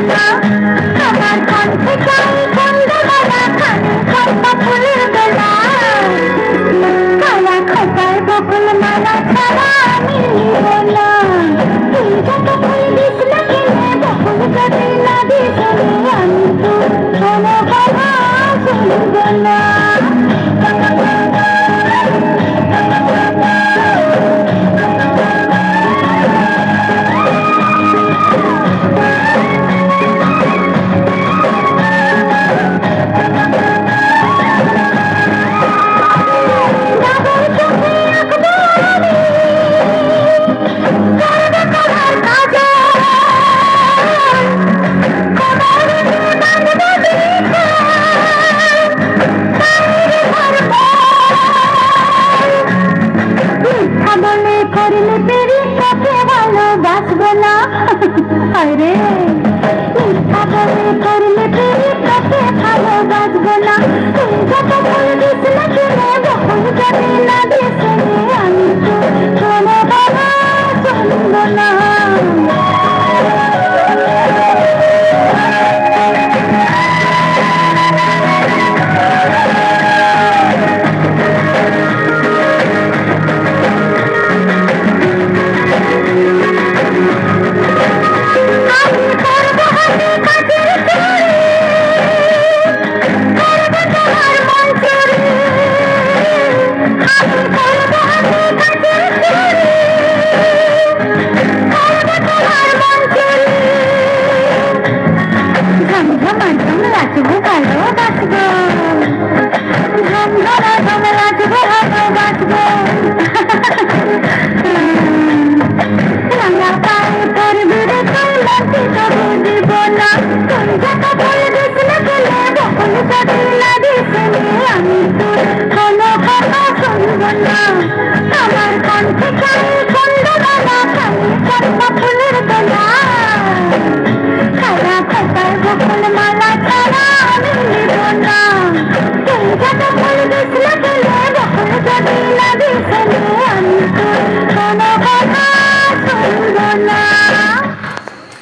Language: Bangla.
না আমার কণ্ঠে চাই বন্ধুরা খানি খোপা ফুলের গলা কালা খোপার বকুল মালা ছাড়া আমি নিব না তুই যত ফুল দিস না কেনে বকুল যদি না দিস আমি তো কোনো কথা শুনব না করলে পেরি কাছে ভালোবাসবো না আরে মিথ্যা বলে করলে পেরি কাছে ভালোবাসবো না তুই যত ফুল দিস না কেনে বকুল যদি না দিস আমি তো কোনো কথা শুনবো না আমার কণ্ঠে চাই বন্ধুরা খানি খোপা ফুলের গলা কালা খোপার বকুল মালা ছাড়া আমি নিব না তুই যত ফুল দিস না